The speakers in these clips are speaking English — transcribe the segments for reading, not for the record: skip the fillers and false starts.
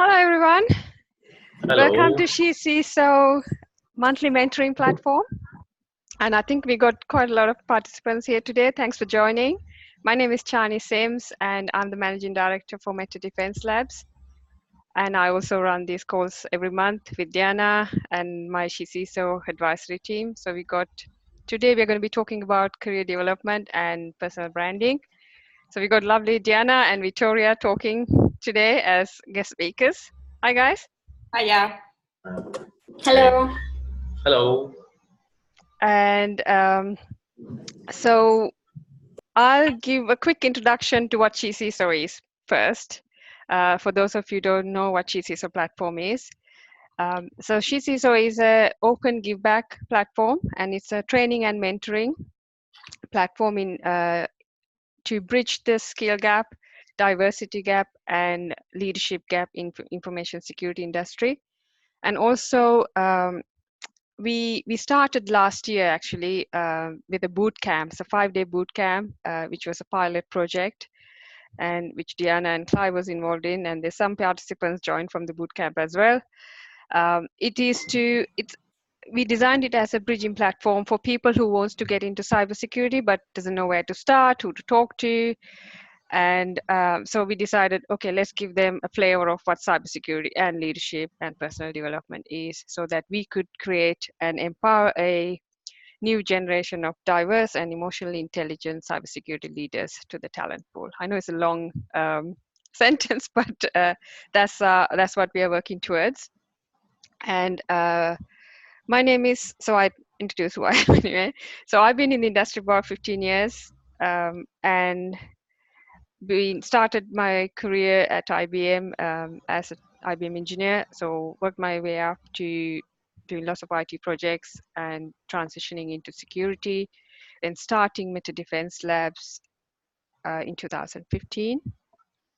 Hello, everyone. Hello. Welcome to CISO monthly mentoring platform. And I think we got quite a lot of participants here today. Thanks for joining. My name is Chani Sims, and I'm the Managing Director for Meta Defense Labs. And I also run these calls every month with Diana and my CISO advisory team. So today we're going to be talking about career development and personal branding. So we got lovely Diana and Vittoria talking today as guest speakers. Hi, guys. Hiya. Hello. Hello. And so I'll give a quick introduction to what CISO is first. For those of you who don't know what CISO platform is. So CISO is an open give back platform, and it's a training and mentoring platform to bridge the skill gap, diversity gap, and leadership gap in information security industry. And also, we started last year actually with a boot camp, it's a 5-day boot camp, which was a pilot project, and which Diana and Clive was involved in, and there's some participants joined from the boot camp as well. We designed it as a bridging platform for people who wants to get into cybersecurity but doesn't know where to start, who to talk to. And so we decided, okay, let's give them a flavor of what cybersecurity and leadership and personal development is, so that we could create and empower a new generation of diverse and emotionally intelligent cybersecurity leaders to the talent pool. I know it's a long sentence, but that's what we are working towards. And my name is, so I introduce who I am anyway. So I've been in the industry for about 15 years, and we started my career at IBM as an IBM engineer. So worked my way up to doing lots of IT projects and transitioning into security, and starting Meta Defense Labs in 2015.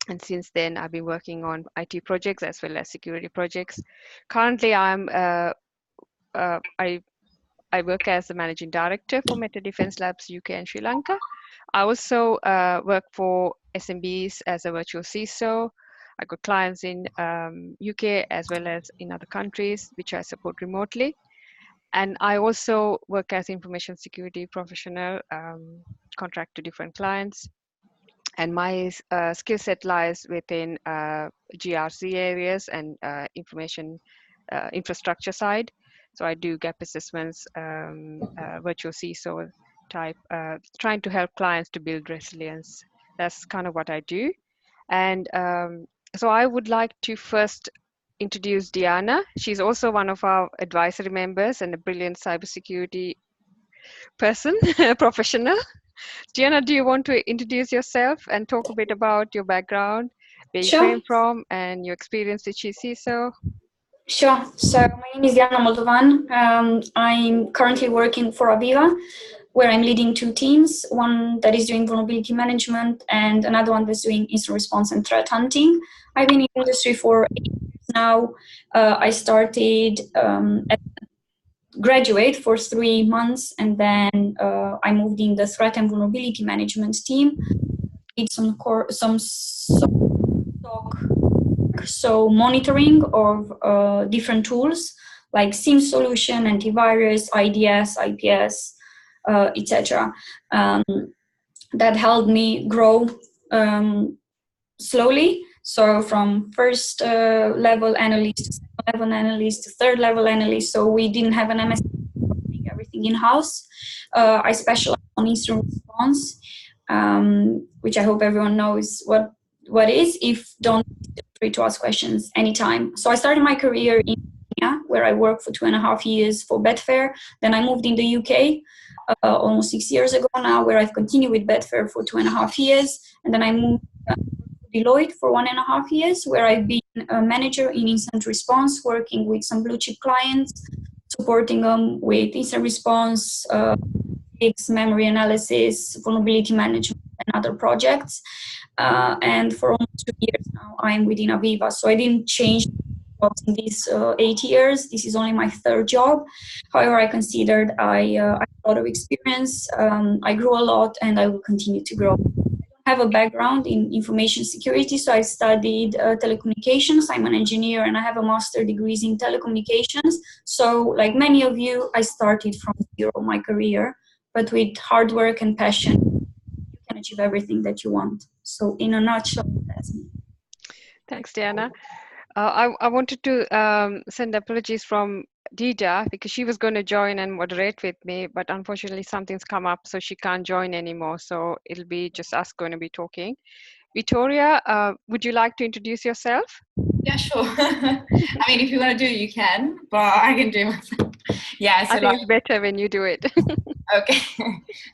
And since then, I've been working on IT projects as well as security projects. Currently, I work as the managing director for Meta Defense Labs UK and Sri Lanka. I also work for SMBs as a virtual CISO. I got clients in UK as well as in other countries, which I support remotely. And I also work as information security professional, contract to different clients. And my skill set lies within GRC areas and information infrastructure side. So I do gap assessments, virtual CISO type, trying to help clients to build resilience. That's kind of what I do. And so I would like to first introduce Diana. She's also one of our advisory members and a brilliant cybersecurity person, professional. Diana, do you want to introduce yourself and talk a bit about your background, where you came from, and your experience at CISO? Sure. So my name is Diana Moldovan. I'm currently working for Aviva, where I'm leading 2 teams, one that is doing vulnerability management and another one that's doing incident response and threat hunting. I've been in the industry for 8 years now. I started at graduate for 3 months, and then I moved in the threat and vulnerability management team. Did some so monitoring of different tools like SIEM solution, antivirus, IDS, IPS, etc. That helped me grow slowly. So from first level analyst to second level analyst to third level analyst. So we didn't have an MSP, everything in-house. I specialize on incident response, which I hope everyone knows what is. If don't, feel free to ask questions anytime. So I started my career in Kenya, where I worked for 2.5 years for Betfair. Then I moved in the UK almost 6 years ago now, where I've continued with Betfair for 2.5 years. And then I moved to Deloitte for 1.5 years, where I've been a manager in incident response, working with some blue chip clients, supporting them with incident response, memory analysis, vulnerability management, and other projects. And for almost 2 years now, I'm within Aviva. So I didn't change jobs in these 8 years. This is only my 3rd job. However, I considered I have a lot of experience. I grew a lot, and I will continue to grow. I don't have a background in information security, so I studied telecommunications. I'm an engineer and I have a master's degree in telecommunications. So like many of you, I started from zero my career, but with hard work and passion, you can achieve everything that you want. So in a nutshell, that's me. Thanks, Diana. I wanted to send apologies from Dida because she was going to join and moderate with me, but unfortunately something's come up, so she can't join anymore. So it'll be just us going to be talking. Vittoria, would you like to introduce yourself? Yeah, sure. I mean, if you want to do it, you can, but I can do it myself. Yeah, so I think it's better when you do it. Okay.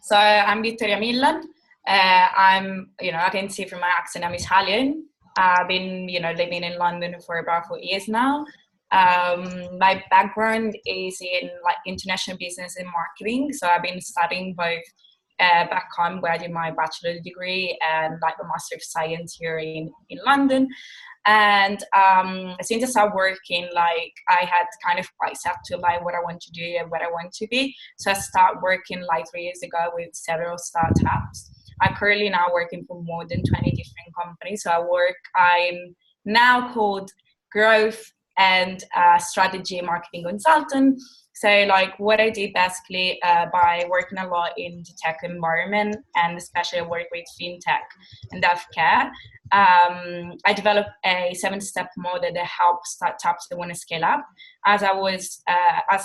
So I'm Vittoria Millan. I'm, I can see from my accent, I'm Italian. I've been, living in London for about 4 years now. My background is in like international business and marketing. So I've been studying both back home where I did my bachelor's degree and like the Master of Science here in London. And since I started working, like I had kind of quite set to like what I want to do and what I want to be. So I started working like 3 years ago with several startups. I'm currently now working for more than 20 different companies. So I'm now called Growth and Strategy Marketing Consultant. So like what I did basically by working a lot in the tech environment, and especially I work with fintech and healthcare, I developed a 7-step model that helps startups that want to scale up. As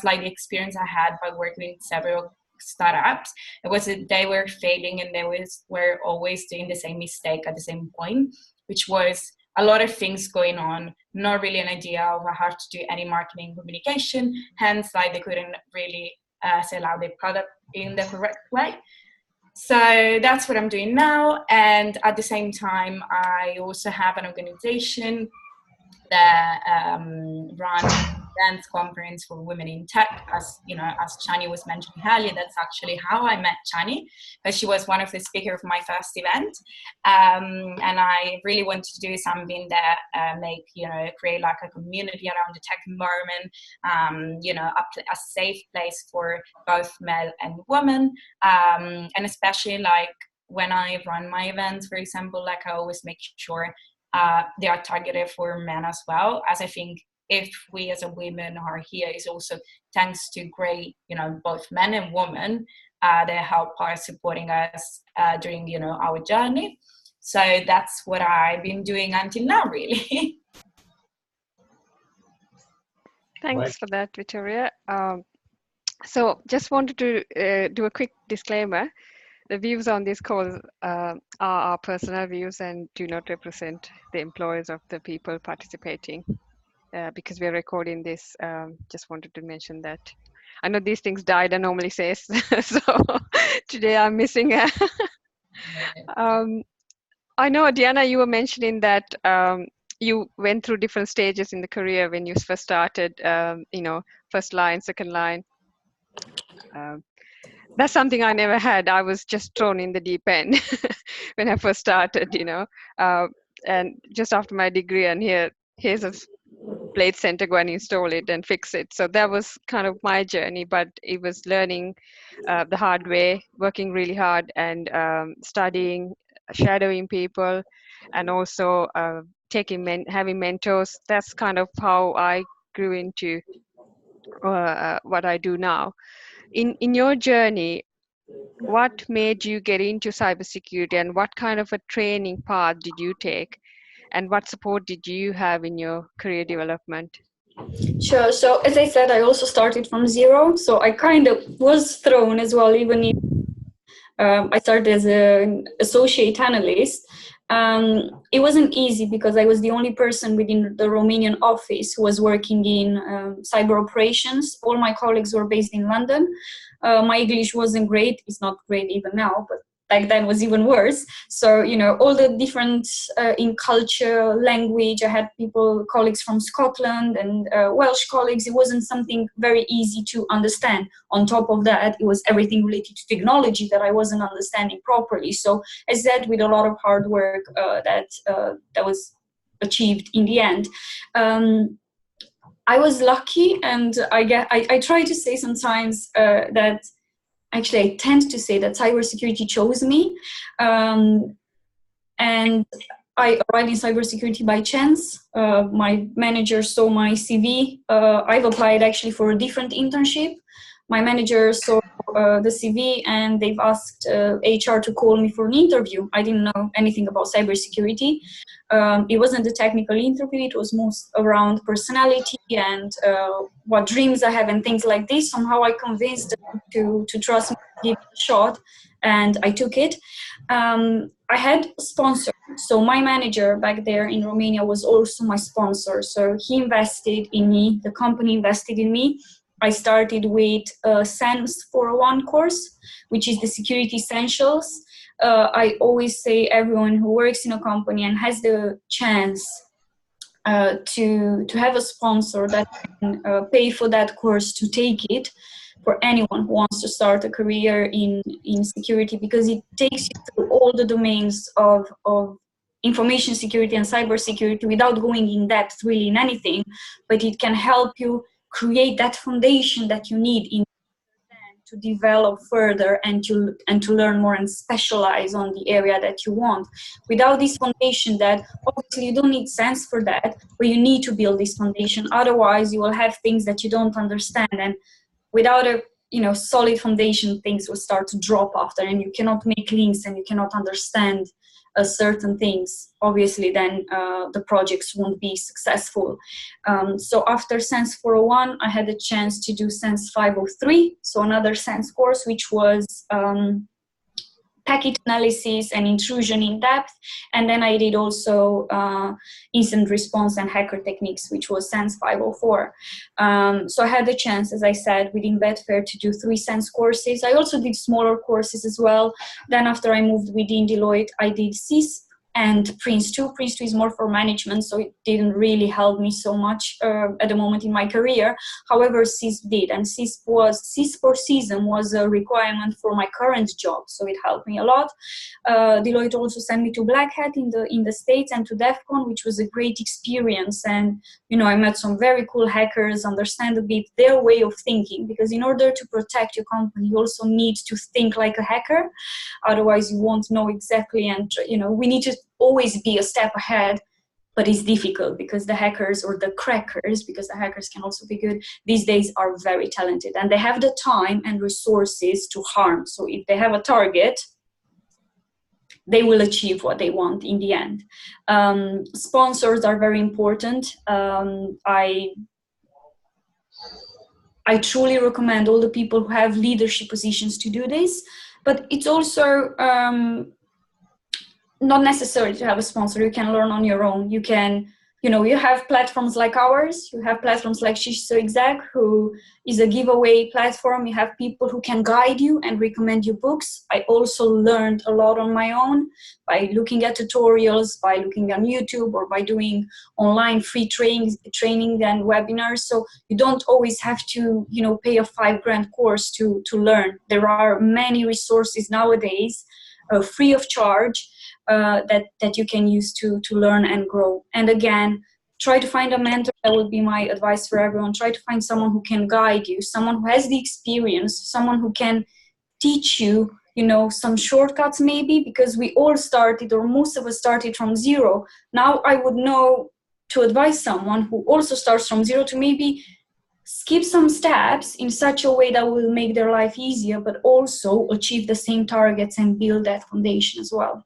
like the experience I had by working with several startups, it was that they were failing and they were always doing the same mistake at the same point, which was a lot of things going on, not really an idea of how to do any marketing communication, hence like they couldn't really sell out their product in the correct way. So that's what I'm doing now. And at the same time, I also have an organization that runs events, conference for women in tech. As Chani was mentioning earlier, that's actually how I met Chani, because she was one of the speakers of my first event. And I really wanted to do something that create like a community around the tech environment, a safe place for both male and women. And especially like when I run my events, for example, like I always make sure they are targeted for men as well, as I think if we as a women are here is also thanks to great, both men and women that help us supporting us during, our journey. So that's what I've been doing until now, really. Thanks for that, Vittoria. So just wanted to do a quick disclaimer. The views on this call are our personal views and do not represent the employers of the people participating. Because we are recording this, just wanted to mention that. I know these things died, I normally say, so today I'm missing a I know, Diana, you were mentioning that you went through different stages in the career when you first started, first line, second line. That's something I never had. I was just thrown in the deep end when I first started, and just after my degree, and here's a blade center, go and install it and fix it. So that was kind of my journey, but it was learning the hard way, working really hard and studying, shadowing people, and also having mentors. That's kind of how I grew into what I do now. In your journey, what made you get into cybersecurity, and what kind of a training path did you take, and what support did you have in your career development? Sure. So as I said, I also started from zero. So I kind of was thrown as well, even if I started as an associate analyst. It wasn't easy because I was the only person within the Romanian office who was working in cyber operations. All my colleagues were based in London. My English wasn't great. It's not great even now, but back then was even worse. So, all the different in culture, language, I had colleagues from Scotland and Welsh colleagues. It wasn't something very easy to understand. On top of that, it was everything related to technology that I wasn't understanding properly. So I said with a lot of hard work that was achieved in the end. I was lucky, and I try to say sometimes that actually I tend to say that cybersecurity chose me. And I arrived in cybersecurity by chance. My manager saw my CV. I've applied actually for a different internship. My manager saw the CV and they've asked HR to call me for an interview. I didn't know anything about cybersecurity. It wasn't a technical interview. It was most around personality and what dreams I have and things like this. Somehow I convinced them to trust me, to give it a shot, and I took it. I had a sponsor. So my manager back there in Romania was also my sponsor. So he invested in me. The company invested in me. I started with a SENS 401 course, which is the security essentials. I always say everyone who works in a company and has the chance to have a sponsor that can pay for that course to take it, for anyone who wants to start a career in security, because it takes you through all the domains of information security and cybersecurity without going in depth really in anything, but it can help you create that foundation that you need in to develop further and to learn more and specialize on the area that you want. Without this foundation, that obviously you don't need sense for that, but you need to build this foundation. Otherwise, you will have things that you don't understand, and without a solid foundation, things will start to drop after, and you cannot make links and you cannot understand certain things. Obviously, then the projects won't be successful. So after SENS 401, I had a chance to do SENS 503, so another SENS course, which was packet analysis and intrusion in depth. And then I did also incident response and hacker techniques, which was SENS 504. So I had the chance, as I said, within Betfair to do 3 SENS courses. I also did smaller courses as well. Then after I moved within Deloitte, I did CIS and Prince 2. Prince 2 is more for management, so it didn't really help me so much at the moment in my career. However, CIS did, and CIS for CISM was a requirement for my current job, so it helped me a lot. Deloitte also sent me to Black Hat in the States and to DEF CON, which was a great experience. And I met some very cool hackers, understand a bit their way of thinking, because in order to protect your company, you also need to think like a hacker. Otherwise, you won't know exactly. And we need to always be a step ahead, but it's difficult because the hackers, or the crackers, because the hackers can also be good, these days are very talented and they have the time and resources to harm. So if they have a target, they will achieve what they want in the end. Sponsors are very important. I truly recommend all the people who have leadership positions to do this, but it's also not necessary to have a sponsor. You can learn on your own. You can, you have platforms like ours. You have platforms like CISO Exec, who is a giveaway platform. You have people who can guide you and recommend you books. I also learned a lot on my own by looking at tutorials, by looking on YouTube, or by doing online free training and webinars. So you don't always have to, pay a $5,000 course to learn. There are many resources nowadays, free of charge, that you can use to learn and grow. And again, try to find a mentor. That would be my advice for everyone. Try to find someone who can guide you, someone who has the experience, someone who can teach you, some shortcuts maybe, because we all started, or most of us started from zero. Now I would know to advise someone who also starts from zero to maybe skip some steps in such a way that will make their life easier, but also achieve the same targets and build that foundation as well.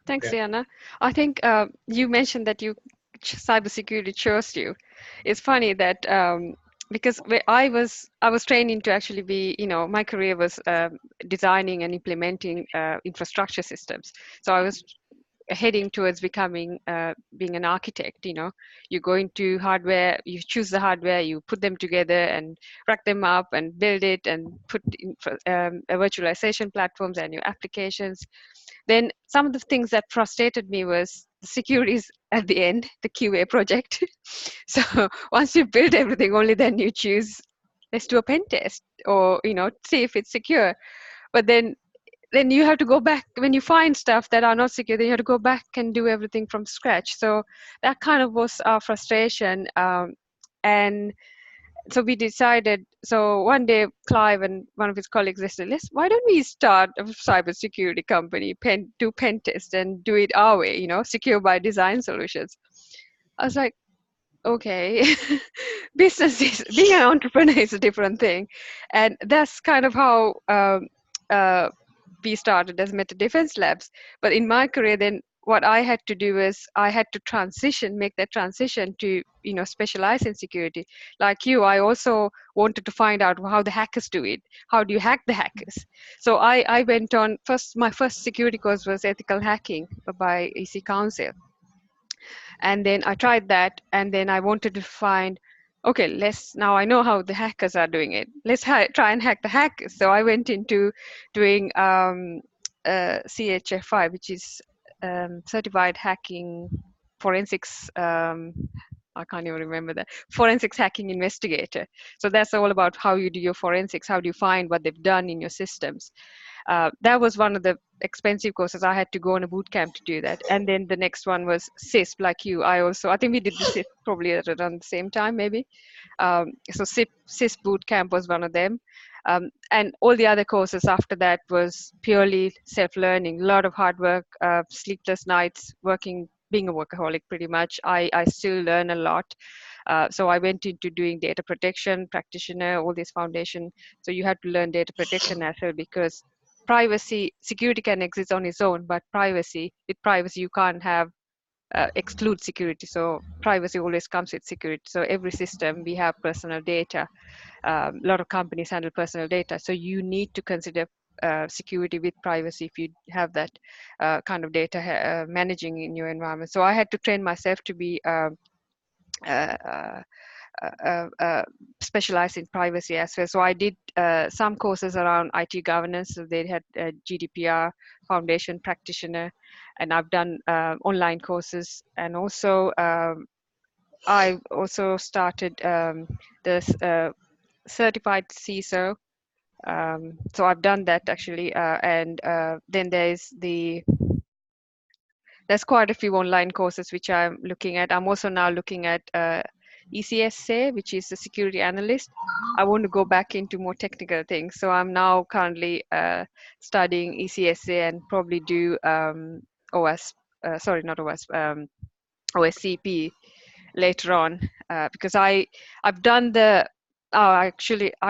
Thanks, Jana. I think you mentioned that cybersecurity chose you. It's funny that because I was training to actually be, my career was designing and implementing infrastructure systems. So I was heading towards becoming being an architect. You go into hardware, you choose the hardware, you put them together and rack them up and build it and put in a virtualization platforms and your applications. Then some of the things that frustrated me was the security is at the end, the QA project. So once you build everything, only then you choose, let's do a pen test, or see if it's secure. But then you have to go back when you find stuff that are not secure. Then you have to go back and do everything from scratch. So that kind of was our frustration. And so we decided, so one day Clive and one of his colleagues, they said, why don't we start a cybersecurity company, do pen test and do it our way, you know, secure by design solutions. I was like, okay, business is, being an entrepreneur is a different thing. And that's kind of how we started as Meta Defense Labs. But in my career, then what I had to do is I had to make that transition to, you know, specialize in security. Like you, I also wanted to find out how the hackers do it. How do you hack the hackers? So I went on, my first security course was ethical hacking by EC Council. And then I tried that, and then I wanted to find, okay, now I know how the hackers are doing it. Let's try and hack the hackers. So I went into doing CHFI, which is certified hacking forensics. I can't even remember that. Forensics hacking investigator. So that's all about how you do your forensics. How do you find what they've done in your systems? That was one of the expensive courses. I had to go on a boot camp to do that. And then the next one was CISP, like you. I think we did the CISP probably around the same time, maybe. So CISP boot camp was one of them. And all the other courses after that was purely self-learning, a lot of hard work, sleepless nights, being a workaholic pretty much. I still learn a lot. So I went into doing data protection, practitioner, all this foundation. So you had to learn data protection as well, because security can exist on its own, but with privacy you can't have exclude security. So privacy always comes with security. So every system, we have personal data. A lot of companies handle personal data. So you need to consider security with privacy if you have that kind of data managing in your environment. So I had to train myself to be specialized in privacy as well. So I did some courses around IT governance. So they had GDPR foundation practitioner, and I've done online courses. And also I also started the certified CISO. So I've done that actually. And then there's quite a few online courses which I'm looking at. I'm also now looking at ECSA, which is a security analyst. I want to go back into more technical things. So I'm now currently studying ECSA and probably do OSCP later on, because I've done I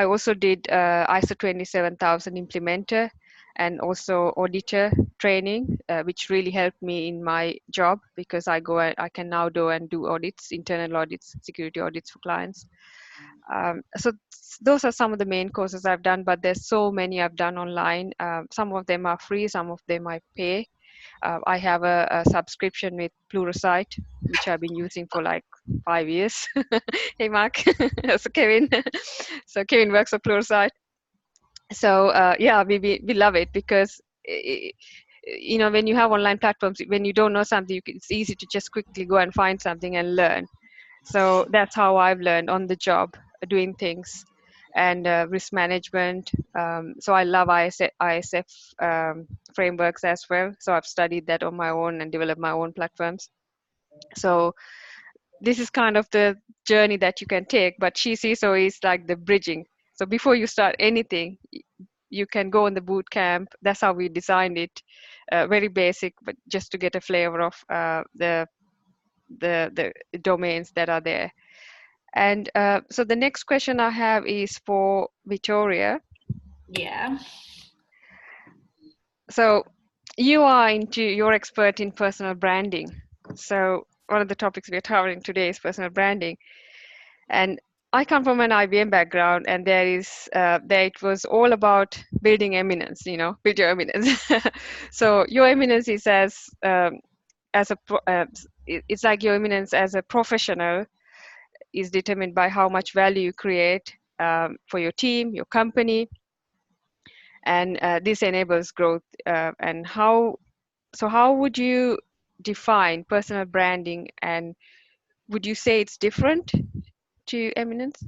also did ISO 27000 implementer and also auditor training, which really helped me in my job, because I can now go and do audits, internal audits, security audits for clients. So those are some of the main courses I've done, but there's so many I've done online. Some of them are free, some of them I pay. I have a subscription with Pluralsight, which I've been using for like 5 years. Hey, Mark. So Kevin. So Kevin works for Pluralsight. So yeah, we love it, because you know, when you have online platforms, when you don't know something, it's easy to just quickly go and find something and learn. So that's how I've learned on the job, doing things, and risk management. So I love ISF frameworks as well. So I've studied that on my own and developed my own platforms. So this is kind of the journey that you can take, but CISO is like the bridging. So before you start anything, you can go on the boot camp. That's how we designed it. Very basic, but just to get a flavor of the domains that are there. And so the next question I have is for Vittoria. Yeah. So you're expert in personal branding. So one of the topics we're covering today is personal branding. And I come from an IBM background, and it was all about building eminence, you know, build your eminence. So your eminence is it's like your eminence as a professional is determined by how much value you create for your team, your company, and this enables growth. And how would you define personal branding, and would you say it's different to eminence?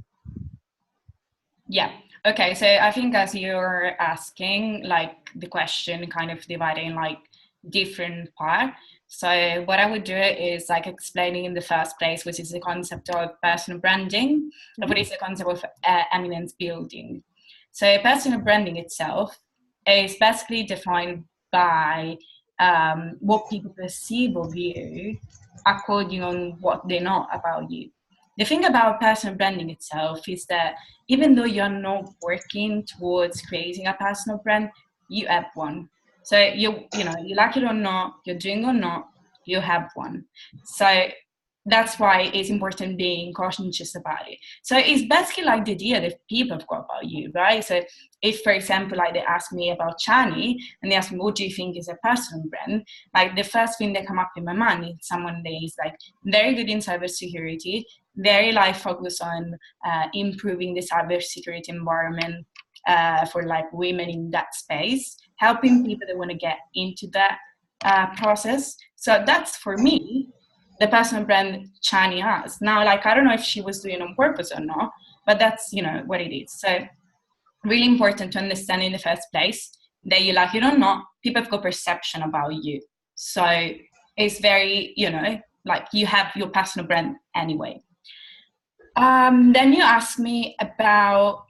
Yeah. Okay. So I think as you're asking, like the question kind of divided in like different part. So what I would do is like explaining in the first place, which is the concept of personal branding, and what is the concept of eminence building. So personal branding itself is basically defined by what people perceive of you according on what they know about you. The thing about personal branding itself is that even though you're not working towards creating a personal brand, you have one. So you like it or not, you're doing or not, you have one. So that's why it's important being conscious about it. So it's basically like the idea that people have got about you, right? So if, for example, like they ask me about Chani and they ask me, what do you think is a personal brand? Like the first thing that come up in my mind is someone that is like very good in cybersecurity, very like focused on improving the cybersecurity environment for like women in that space, helping people that want to get into that process. So that's, for me, the personal brand Chani has. Now, like, I don't know if she was doing it on purpose or not, but that's, what it is. So really important to understand in the first place that you like it or not, people have got perception about you. So it's very, like you have your personal brand anyway. Then you asked me about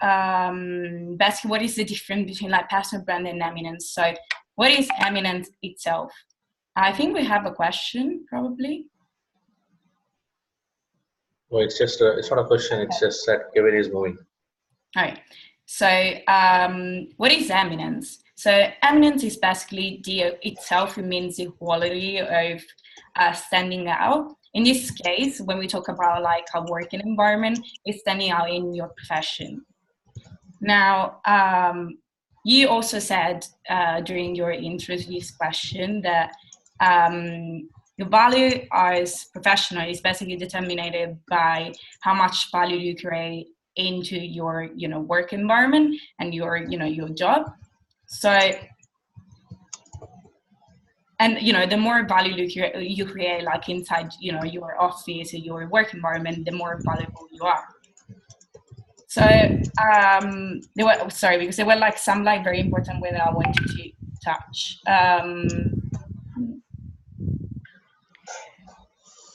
basically what is the difference between like personal brand and eminence. So what is eminence itself? I think we have a question probably. No, it's just it's not a question. It's just that Kevin is moving. All right. So what is eminence? So eminence is basically itself. It means the quality of standing out. In this case, when we talk about like a working environment, it's standing out in your profession. Now, you also said during your intro to this question that your value as professional is basically determined by how much value you create into your work environment and your job. So, and the more value you create like inside your office or your work environment, the more valuable you are. So because there were like some like very important way that I wanted to touch.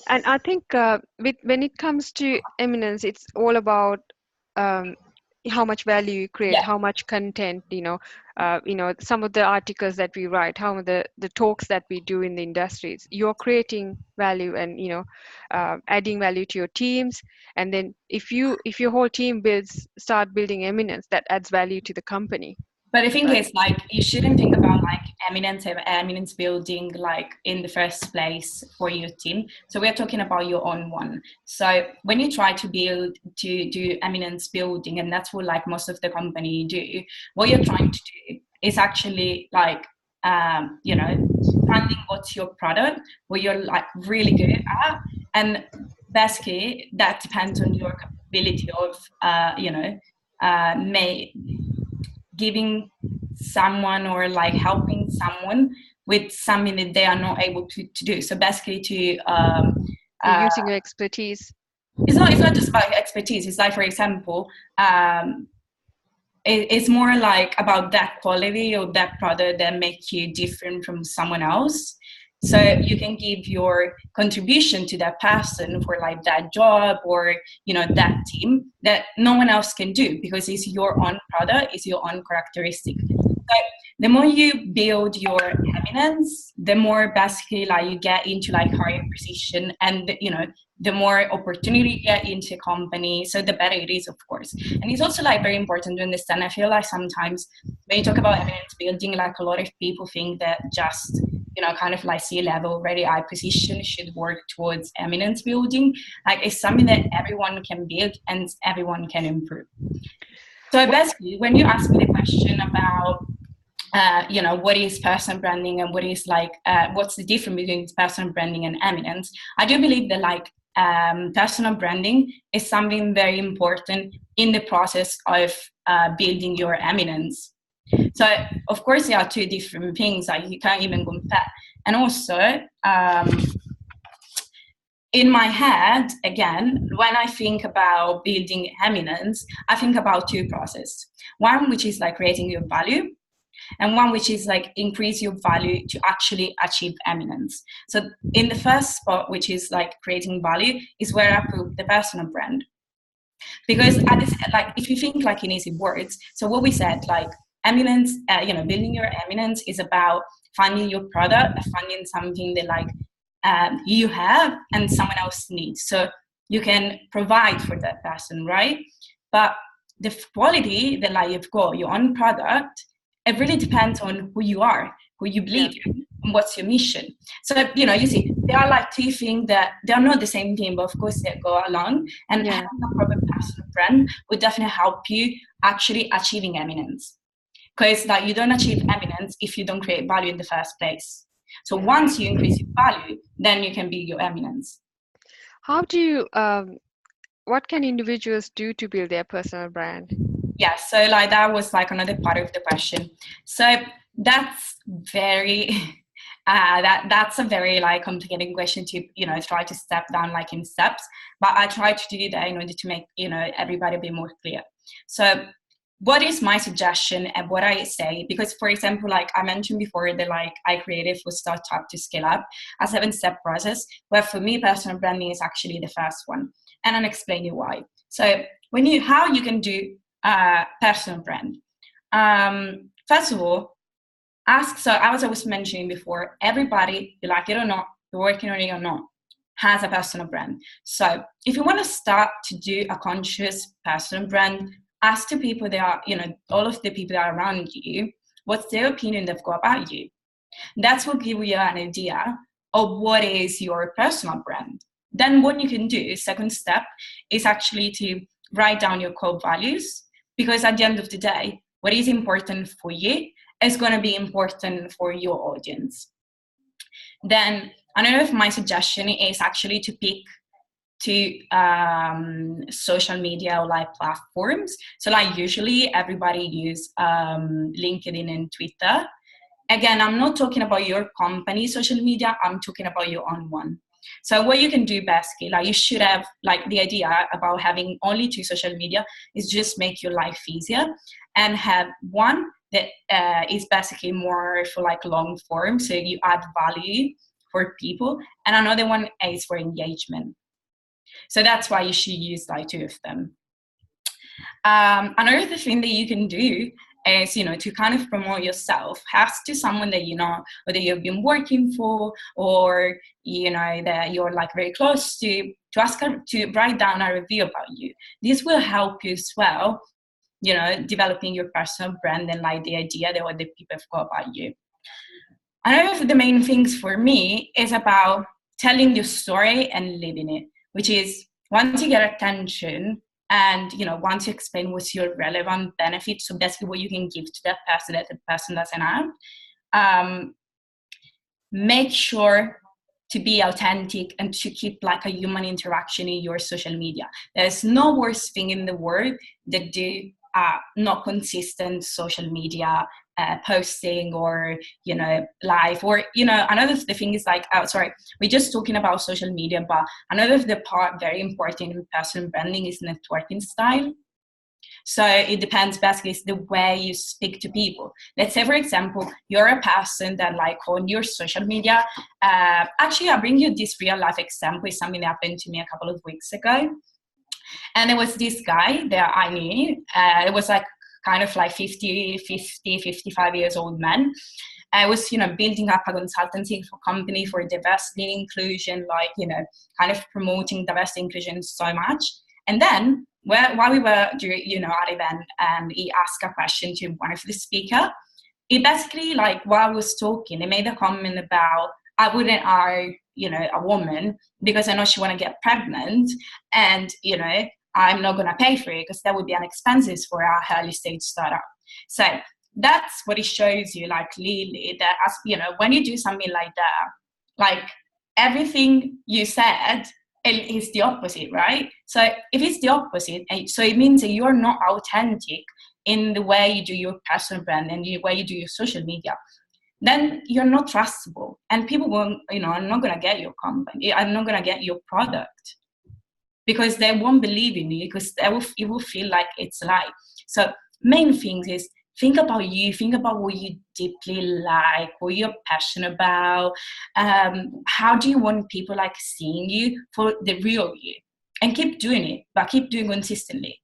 And I think when it comes to eminence, it's all about how much value you create, how much content, some of the articles that we write, how the talks that we do in the industries, you're creating value and adding value to your teams. And then if your whole team start building eminence, that adds value to the company. But I think it's like you shouldn't think about like eminence building like in the first place for your team. So we're talking about your own one. So when you try to do eminence building, and that's what like most of the company do, what you're trying to do is actually like finding what's your product, what you're like really good at, and basically that depends on your ability of giving someone or like helping someone with something that they are not able to do. So basically using your expertise. It's not just about expertise. It's like, for example, it's more like about that quality or that product that makes you different from someone else. So you can give your contribution to that person for like that job or, that team that no one else can do because it's your own product, it's your own characteristic. So the more you build your eminence, the more basically like you get into like higher position and, the more opportunity you get into a company, so the better it is, of course. And it's also like very important to understand. I feel like sometimes when you talk about eminence building, like a lot of people think that just kind of like C-level, very high position should work towards eminence building. Like it's something that everyone can build and everyone can improve. So basically, when you ask me the question about, what is personal branding and what is like, what's the difference between personal branding and eminence? I do believe that like personal branding is something very important in the process of building your eminence. So, of course, there are two different things, like you can't even compare. And also, in my head, again, when I think about building eminence, I think about two processes. One, which is like creating your value, and one which is like increase your value to actually achieve eminence. So in the first spot, which is like creating value, is where I put the personal brand. Because like if you think like in easy words, so what we said, like eminence, building your eminence is about finding your product, finding something that like you have and someone else needs, so you can provide for that person, right? But the quality that like you've got your own product, it really depends on who you are, who you believe in, and what's your mission. So you see, there are like two things that they're not the same thing, but of course they go along. And having a proper personal brand would definitely help you actually achieving eminence, because like you don't achieve eminence if you don't create value in the first place. So once you increase your value, then you can build your eminence. How do you what can individuals do to build their personal brand? Yeah, so like that was like another part of the question. So that's very that's a very like complicated question to try to step down like in steps, but I try to do that in order to make everybody a bit more clear. So what is my suggestion and what I say, because for example, like I mentioned before, that like I created for startup to scale up a 7-step process, where for me personal branding is actually the first one, and I'll explain you why. So how you can do personal brand. First of all, so as I was mentioning before, everybody, you like it or not, you're working on it or not, has a personal brand. So if you want to start to do a conscious personal brand, ask the people that are, all of the people that are around you, what's their opinion they've got about you. That's what gives you an idea of what is your personal brand. Then what you can do, second step, is actually to write down your core values, because at the end of the day, what is important for you is going to be important for your audience. Then another of my suggestion is actually to pick to social media or like platforms. So like usually everybody use LinkedIn and Twitter. Again, I'm not talking about your company social media, I'm talking about your own one. So what you can do basically, like you should have, like the idea about having only 2 social media is just make your life easier, and have one that is basically more for like long form, so you add value for people, and another one is for engagement. So that's why you should use like 2 of them. Another thing that you can do is, to kind of promote yourself, ask to someone that or that you've been working for, or that you're like very close to ask her to write down a review about you. This will help you as well, developing your personal brand and like the idea that what the people have got about you. Another of the main things for me is about telling your story and living it, which is once you get attention and once you explain what's your relevant benefit, so basically what you can give to that person that the person doesn't have, make sure to be authentic and to keep like a human interaction in your social media. There's no worse thing in the world that do not consistent social media posting, or live, or another thing is like we're just talking about social media, but another of the part very important in personal branding is networking style. So it depends basically, it's the way you speak to people. Let's say for example you're a person that like on your social media, actually I'll bring you this real life example. It's something that happened to me a couple of weeks ago, and there was this guy that I knew. It was like kind of like 55 years old man. I was, building up a consultancy for company for diversity and inclusion, like, kind of promoting diversity and inclusion so much. And then while we were, at event, he asked a question to one of the speaker. He basically, like, while I was talking, he made a comment about, I wouldn't hire, a woman because I know she want to get pregnant, and, I'm not going to pay for it because that would be an expenses for our early stage startup. So that's what it shows you, like, clearly that, as when you do something like that, like everything you said is the opposite, right? So if it's the opposite, so it means that you're not authentic in the way you do your personal brand and the way you do your social media, then you're not trustable, and people won't, are not going to get your company, are not going to get your product, because they won't believe in you, because it will feel like it's a lie. So main thing is think about you, think about what you deeply like, what you're passionate about, how do you want people like seeing you for the real you, and keep doing it, but keep doing it consistently.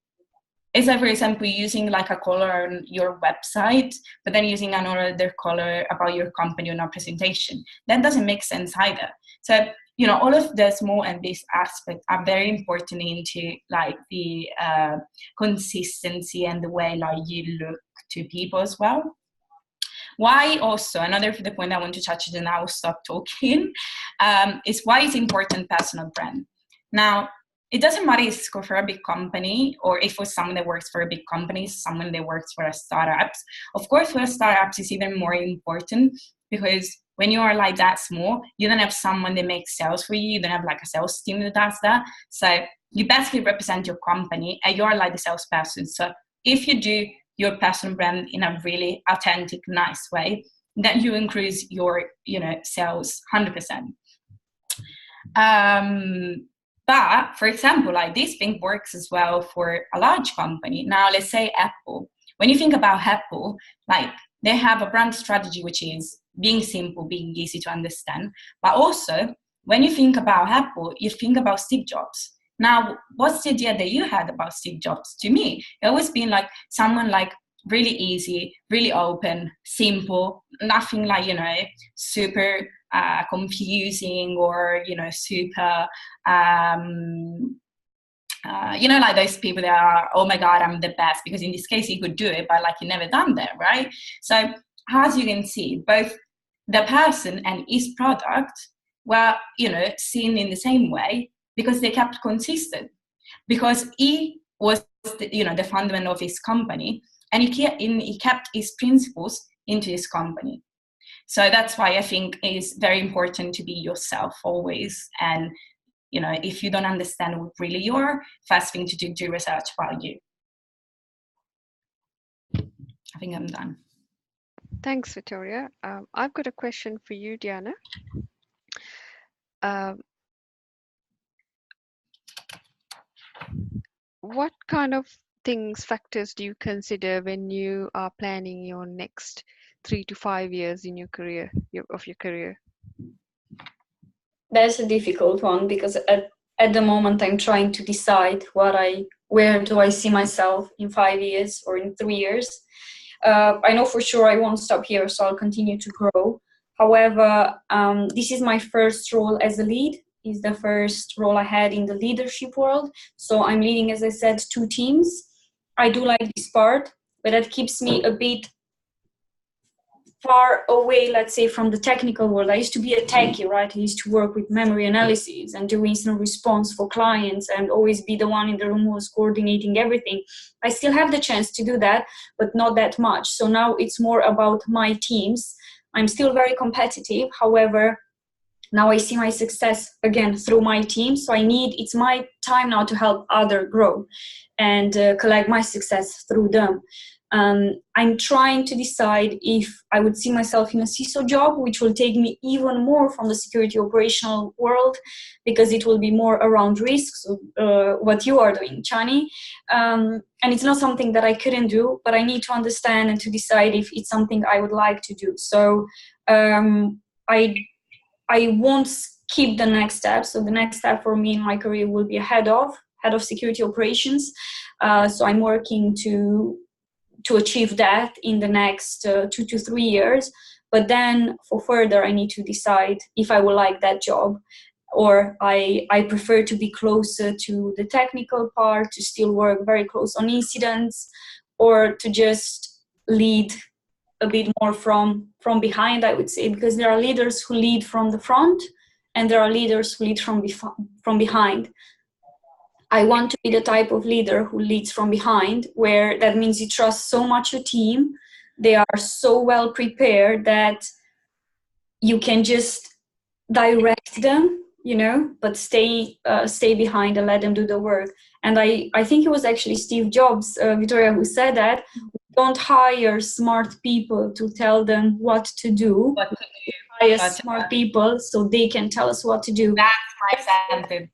It's like, for example, using like a color on your website, but then using another color about your company on a presentation. That doesn't make sense either. So, you know, all of the small and big aspects are very important into like the consistency and the way like you look to people as well. Why also, another the point I want to touch, and I will stop talking, is why it's important personal brand. Now, it doesn't matter if it's for a big company or if it's someone that works for a big company, someone that works for a startup. Of course, for a startup, it's even more important because when you are like that small, you don't have someone that makes sales for you. You don't have like a sales team that does that. So you basically represent your company and you're like the salesperson. So if you do your personal brand in a really authentic, nice way, then you increase your, you know, sales 100%. But for example, like this thing works as well for a large company. Now, let's say Apple. When you think about Apple, like they have a brand strategy, which is being simple, being easy to understand. But also, when you think about Apple, you think about Steve Jobs. Now, what's the idea that you had about Steve Jobs? To me, it always been like someone like really easy, really open, simple, nothing like, you know, super confusing or, you know, super, you know, like those people that are, oh my God, I'm the best, because in this case, he could do it, but like he never done that, right? So as you can see, both the person and his product were, you know, seen in the same way because they kept consistent, because he was, the, you know, the fundament of his company, and he kept his principles into his company. So that's why I think it's very important to be yourself always. And, you know, if you don't understand what really you are, first thing to do research about you. I think I'm done. Thanks, Vittoria. I've got a question for you, Diana. What kind of factors do you consider when you are planning your next 3 to 5 years in your career, of your career? That's a difficult one, because at the moment I'm trying to decide where do I see myself in 5 years or in 3 years. I know for sure I won't stop here, so I'll continue to grow. However, this is my first role as a lead. Is the first role I had in the leadership world. So I'm leading, as I said, 2 teams. I do like this part, but that keeps me a bit far away, let's say, from the technical world. I used to be a techie, right? I used to work with memory analysis and do incident response for clients and always be the one in the room who was coordinating everything. I still have the chance to do that, but not that much. So now it's more about my teams. I'm still very competitive. However, now I see my success again through my team. So it's my time now to help others grow and collect my success through them. I'm trying to decide if I would see myself in a CISO job, which will take me even more from the security operational world, because it will be more around risks, what you are doing, Chani. And it's not something that I couldn't do, but I need to understand and to decide if it's something I would like to do. So I won't skip the next step. So the next step for me in my career will be a head of security operations. So I'm working to achieve that in the next 2 to 3 years. But then for further, I need to decide if I will like that job, or I prefer to be closer to the technical part, to still work very close on incidents, or to just lead a bit more from behind, I would say, because there are leaders who lead from the front and there are leaders who lead from behind. I want to be the type of leader who leads from behind, where that means you trust so much your team. They are so well prepared that you can just direct them, you know, but stay behind and let them do the work. And I think it was actually Steve Jobs, Vittoria, who said that. Don't hire smart people to tell them what to do. Hire smart people so they can tell us what to do. That's my sentence.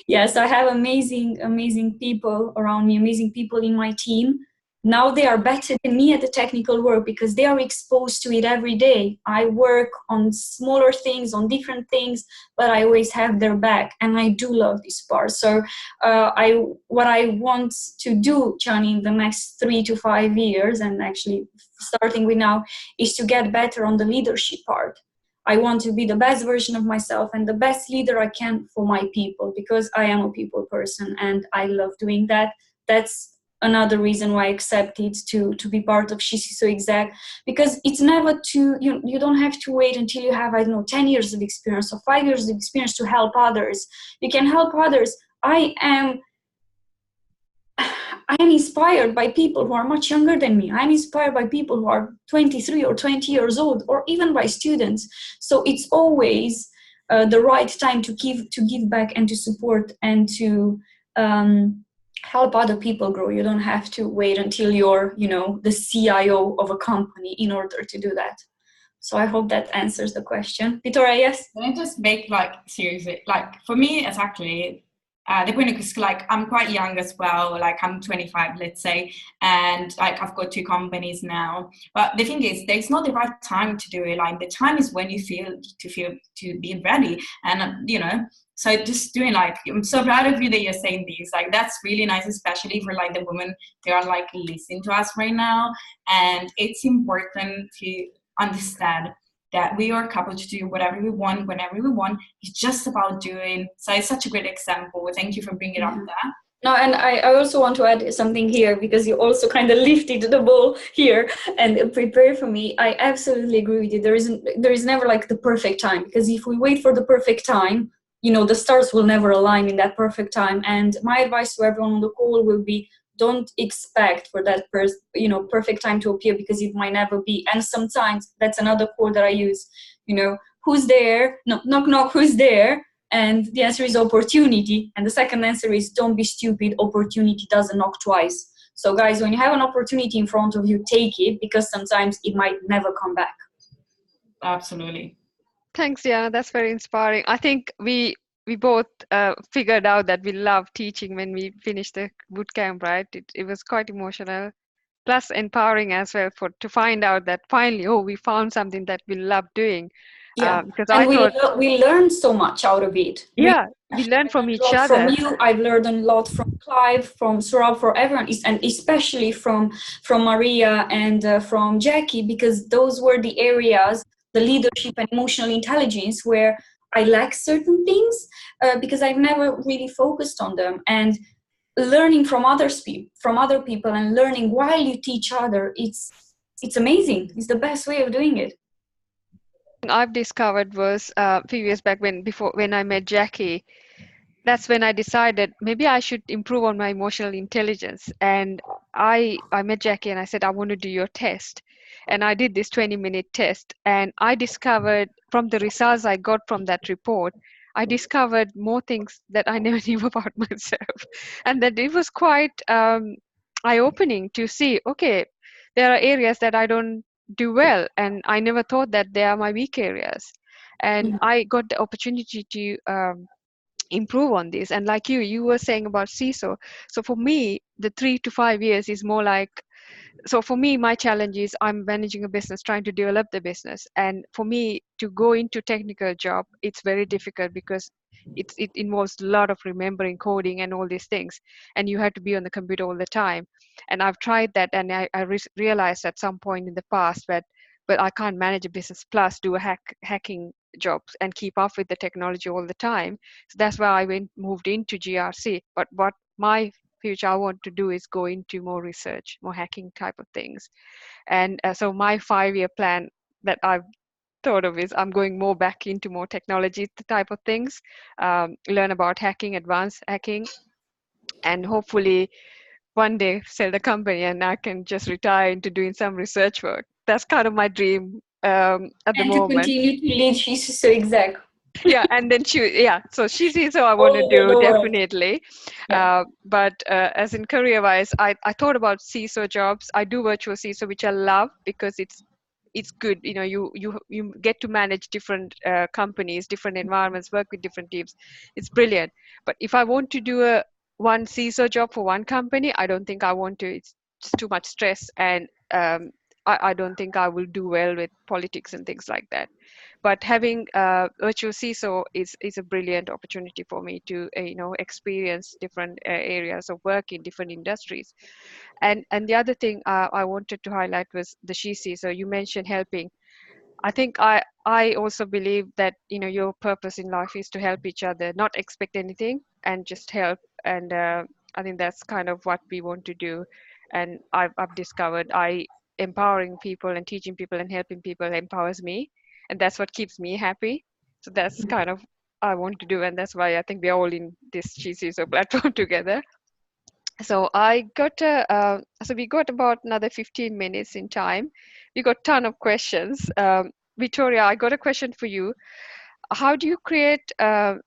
Yes, I have amazing people around me, amazing people in my team. now they are better than me at the technical work because they are exposed to it every day. I work on smaller things, on different things, but I always have their back, and I do love this part. So what I want to do, Chani, in the next 3 to 5 years, and actually starting with now, is to get better on the leadership part. I want to be the best version of myself and the best leader I can for my people, because I am a people person and I love doing that. That's another reason why I accepted to be part of CISO Exec, because it's never you don't have to wait until you have, I don't know, 10 years of experience or 5 years of experience to help others. You can help others. I am inspired by people who are much younger than me. I'm inspired by people who are 23 or 20 years old, or even by students. So it's always the right time to give back and to support and to help other people grow. You don't have to wait until you're, the CIO of a company in order to do that. So I hope that answers the question. Vittoria, yes? Can I just make, seriously, for me, it's actually the point is, I'm quite young as well, I'm 25, let's say, and I've got 2 companies now. But the thing is, there's not the right time to do it. The time is when you feel to be ready, and so just doing I'm so proud of you that you're saying these. That's really nice, especially for the women that are listening to us right now. And it's important to understand that we are capable to do whatever we want, whenever we want. It's just about doing. So it's such a great example. Thank you for bringing up that. No, and I also want to add something here, because you also kind of lifted the ball here and prepared for me. I absolutely agree with you. There is never the perfect time, because if we wait for the perfect time, the stars will never align in that perfect time. And my advice to everyone on the call will be, don't expect for that perfect time to appear, because it might never be. And sometimes that's another quote that I use, who's there? No, knock, knock, who's there? And the answer is opportunity. And the second answer is, don't be stupid. Opportunity doesn't knock twice. So guys, when you have an opportunity in front of you, take it, because sometimes it might never come back. Absolutely. Thanks, Diana. That's very inspiring. I think we both figured out that we love teaching when we finished the boot camp, right? It was quite emotional, plus empowering as well to find out that finally, we found something that we love doing. Yeah, because and we learned so much out of it. Yeah, we learned from each other. From you, I've learned a lot from Clive, from Saurabh, for everyone, and especially from Maria and from Jackie, because those were the areas, the leadership and emotional intelligence, where I lack certain things because I've never really focused on them. And learning from other people and learning while you teach other, it's amazing. It's the best way of doing it. I've discovered was a few years back when I met Jackie. That's when I decided maybe I should improve on my emotional intelligence. And I met Jackie and I said, I want to do your test. And I did this 20-minute test. And I discovered from the results I got from that report, I discovered more things that I never knew about myself. And that it was quite eye-opening to see, okay, there are areas that I don't do well. And I never thought that they are my weak areas. And I got the opportunity to improve on this. And like you were saying about CISO. So for me, the 3 to 5 years is more like, so for me, my challenge is I'm managing a business, trying to develop the business. And for me to go into technical job, it's very difficult because it involves a lot of remembering coding and all these things. And you have to be on the computer all the time. And I've tried that, and I realized at some point in the past that, but I can't manage a business plus do a hacking jobs and keep up with the technology all the time. So that's why I moved into GRC. But what my future I want to do is go into more research, more hacking type of things. And so my 5-year plan that I've thought of is I'm going more back into more technology type of things, learn about hacking, advanced hacking, and hopefully one day sell the company and I can just retire into doing some research work. That's kind of my dream at the moment. And to continue to lead CISO Exec. Yeah, and then so she's CISO I want to do, definitely. Yeah. But as in career-wise, I thought about CISO jobs. I do virtual CISO, which I love because it's good. You get to manage different companies, different environments, work with different teams. It's brilliant. But if I want to do one CISO job for one company, I don't think I want to. just too much stress, and I don't think I will do well with politics and things like that. But having virtual CISO is a brilliant opportunity for me to experience different areas of work in different industries. And the other thing I wanted to highlight was the CISO. You mentioned helping. I think I also believe that your purpose in life is to help each other, not expect anything, and just help. And I think that's kind of what we want to do. And I've discovered empowering people and teaching people and helping people empowers me, and that's what keeps me happy. So that's kind of I want to do, and that's why I think we're all in this CISO platform together. So we got about another 15 minutes in time. We got a ton of questions. Vittoria, I got a question for you. How do you create a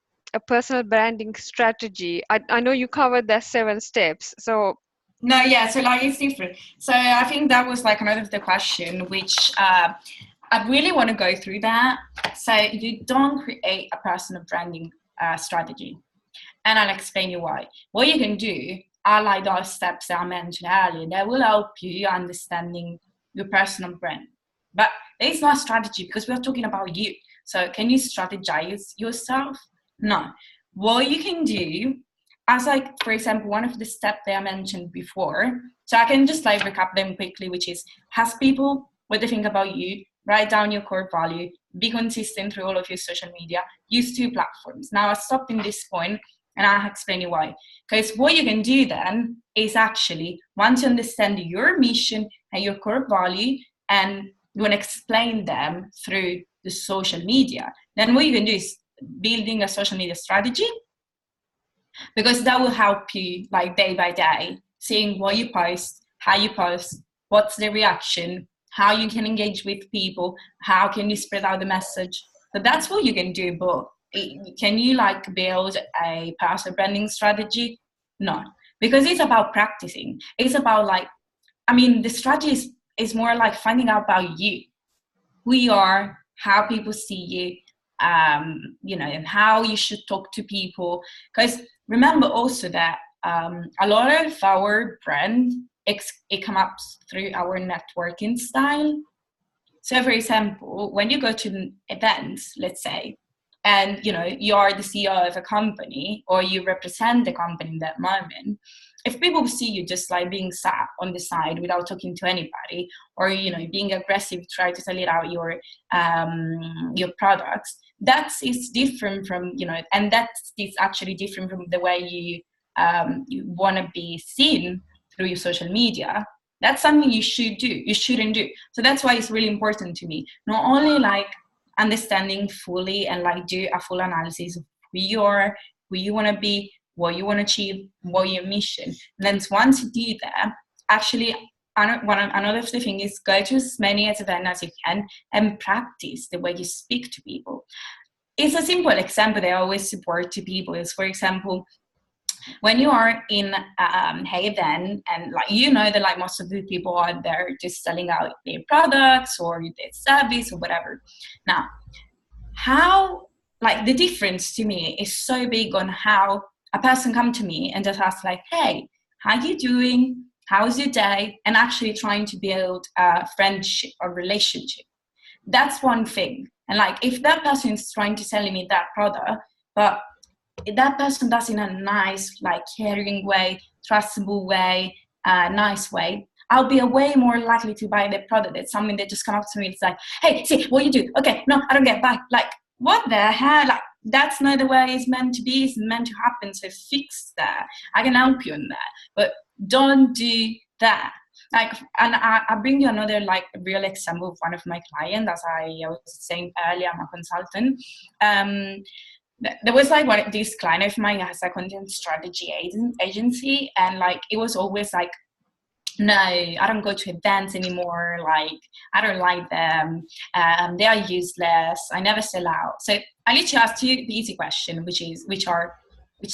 personal branding strategy? I know you covered the 7 steps. So no, yeah, so like it's different. So I think that was like another of the question, which I really want to go through that. So you don't create a personal branding strategy, and I'll explain you why. What you can do are like those steps that I mentioned earlier. That will help you understanding your personal brand. But it's not a strategy because we're talking about you. So can you strategize yourself? No. What you can do, as like, for example, one of the steps that I mentioned before, so I can just like recap them quickly, which is ask people what they think about you, write down your core value, be consistent through all of your social media, use 2 platforms. Now I stopped in this point and I'll explain you why. Because what you can do then is actually, once you understand your mission and your core value, and you want to explain them through the social media, then what you can do is building a social media strategy, because that will help you like day by day, seeing what you post, how you post, what's the reaction, how you can engage with people, how can you spread out the message. So that's what you can do. But can you like build a personal branding strategy? No, because it's about practicing. It's about like, I mean, the strategy is more like finding out about you, who you are, how people see you, and how you should talk to people. Because remember also that a lot of our brand, it comes up through our networking style. So for example, when you go to events, let's say, and you are the CEO of a company or you represent the company in that moment, if people see you just like being sat on the side without talking to anybody, or being aggressive, try to sell it out your products, that is different from and that is actually different from the way you want to be seen through your social media. That's something you shouldn't do. So that's why it's really important to me, not only like understanding fully and like do a full analysis of who you are, who you want to be, what you want to achieve, what your mission. And then once you do that, actually another thing is go to as many events as you can and practice the way you speak to people. It's a simple example that I always support to people is, for example, when you are in hey event and like that like most of the people are there just selling out their products or their service or whatever. Now, how like the difference to me is so big on how a person come to me and just ask like, hey, how you doing? How's your day? And actually trying to build a friendship or relationship. That's one thing. And like if that person is trying to sell me that product, but that person does in a nice, like caring way, trustable way, nice way, I'll be way more likely to buy the product. It's something that just come up to me. It's like, hey, see what you do. Okay, no, I don't get back. Like, what the hell? Like, that's not the way it's meant to be. It's meant to happen. So fix that. I can help you on that, but don't do that. Like, and I bring you another like real example of one of my clients. As I was saying earlier, I'm a consultant. There was like this client of mine has a content strategy agency, and like it was always like, no, I don't go to events anymore. Like I don't like them. They are useless. I never sell out. So I literally asked you the easy question, which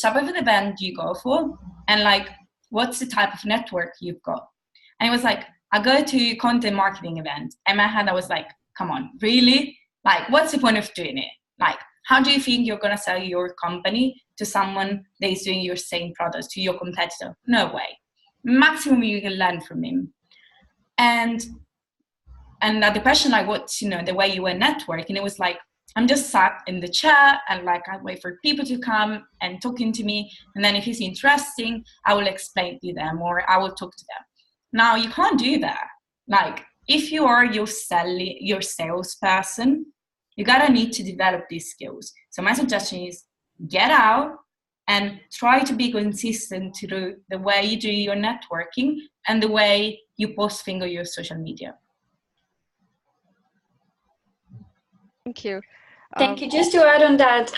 type of an event do you go for, and like what's the type of network you've got? And it was like, I go to content marketing events. And in my head I was like, come on, really? Like, what's the point of doing it? Like, how do you think you're going to sell your company to someone that is doing your same products, to your competitor? No way. maximum you can learn from him. And the question like, what's, you know, the way you were networking, it was like, I'm just sat in the chair and like I wait for people to come and talking to me, and then if it's interesting, I will explain to them or I will talk to them. Now you can't do that. Like if you are your salesperson, you gotta need to develop these skills. So my suggestion is get out and try to be consistent to the way you do your networking and the way you post things on your social media. Thank you. Thank you. Just to add on that,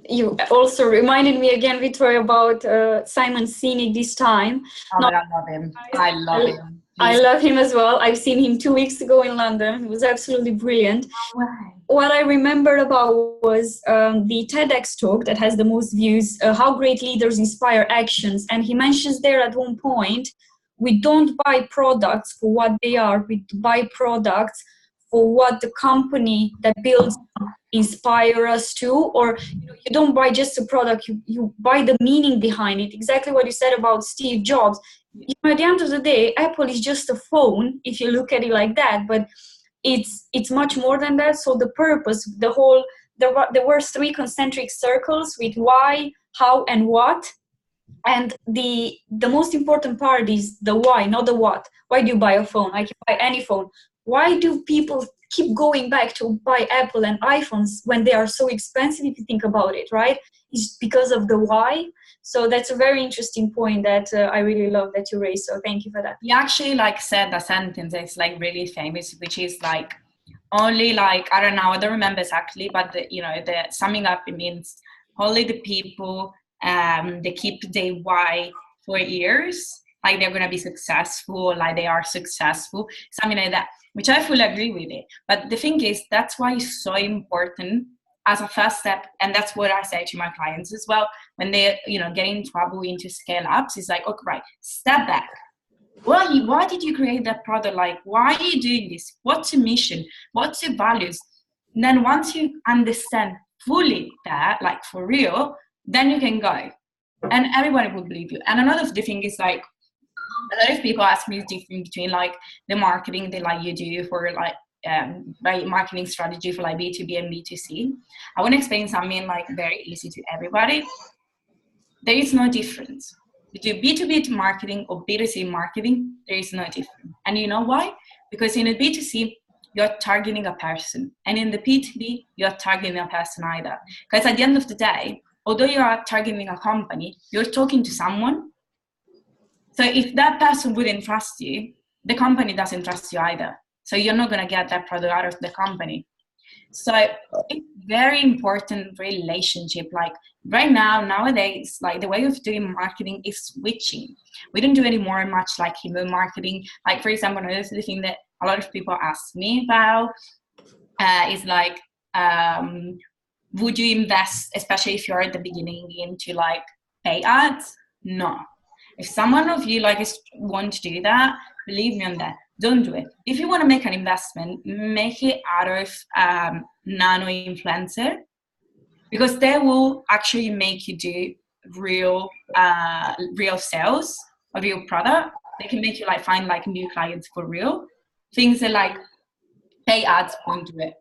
you also reminded me again, Vittoria, about Simon Sinek this time. Oh, I love him. I love him. I love him as well. I've seen him 2 weeks ago in London. He was absolutely brilliant. Right. What I remembered about was the TEDx talk that has the most views, How Great Leaders Inspire Actions. And he mentions there at one point, we don't buy products for what they are. We buy products for what the company that builds inspire us to, or you don't buy just a product, you buy the meaning behind it. Exactly what you said about Steve Jobs. At the end of the day, Apple is just a phone if you look at it like that, but it's much more than that. So the purpose, there were 3 concentric circles with why, how, and what. And the most important part is the why, not the what. Why do you buy a phone? I can buy any phone. Why do people keep going back to buy Apple and iPhones when they are so expensive, if you think about it, right? It's because of the why. So that's a very interesting point that I really love that you raised. So thank you for that. You actually like said a sentence that's like really famous, which is like only like, I don't know, I don't remember exactly, but the summing up, it means only the people they keep their why for years, like they're going to be successful, like they are successful, something like that, which I fully agree with it. But the thing is, that's why it's so important as a first step. And that's what I say to my clients as well. When they, get in trouble into scale ups, it's like, okay, right, step back. Why did you create that product? Like, why are you doing this? What's your mission? What's your values? And then once you understand fully that, like for real, then you can go. And everybody will believe you. And another thing is like, a lot of people ask me the difference between like the marketing that like you do for like marketing strategy for like B2B and B2C. I want to explain something like very easy to everybody. There is no difference. You do B2B marketing or B2C marketing, there is no difference. And you know why? Because in a B2C, you're targeting a person. And in the B2B, you're targeting a person either. Because at the end of the day, although you are targeting a company, you're talking to someone. So if that person wouldn't trust you, the company doesn't trust you either. So you're not going to get that product out of the company. So it's very important relationship. Like right now, nowadays, like the way of doing marketing is switching. We don't do any more much like email marketing. Like for example, another thing that a lot of people ask me about is like, would you invest, especially if you're at the beginning, into like pay ads? No. If someone of you like want to do that, believe me on that. Don't do it. If you want to make an investment, make it out of nano influencer, because they will actually make you do real sales, a real product. They can make you like find like new clients for real. Things that like pay ads won't do it.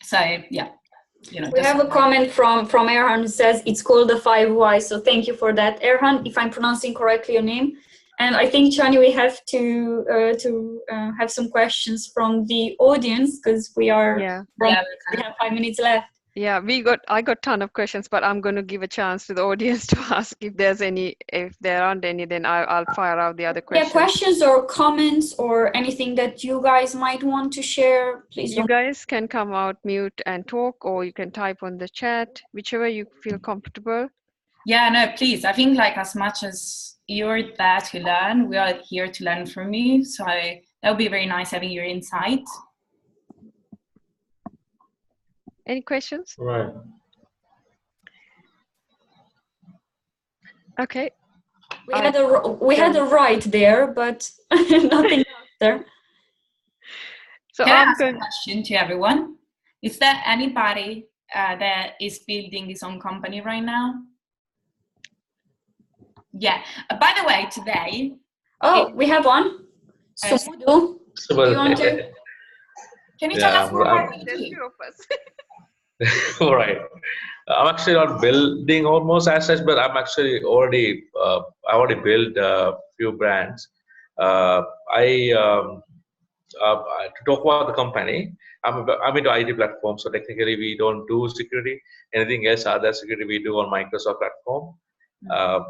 So yeah. We have a comment from Erhan who says it's called the 5 Whys. So thank you for that, Erhan, if I'm pronouncing correctly your name. And I think, Chani, we have to have some questions from the audience because we have 5 minutes left. Yeah, I got a ton of questions, but I'm going to give a chance to the audience to ask if there's any. If there aren't any, then I'll fire out the other questions. Yeah, questions or comments or anything that you guys might want to share, please. You guys can come out, mute and talk, or you can type on the chat, whichever you feel comfortable. Yeah, no, please. I think like as much as you're there to learn, we are here to learn from you. So that would be very nice having your insight. Any questions? Right. Okay. We had a right there, but nothing else there. So can I ask a question to everyone? Is there anybody that is building his own company right now? Yeah. By the way, today. Oh, we have one. Sumudu, do you want to? Can you tell us more about what you There's do? 2 of us. All right. I'm actually not building almost as such, but I'm actually already I already built a few brands. To talk about the company, I'm into IT platform, so technically we don't do security. Anything else other security we do on Microsoft platform.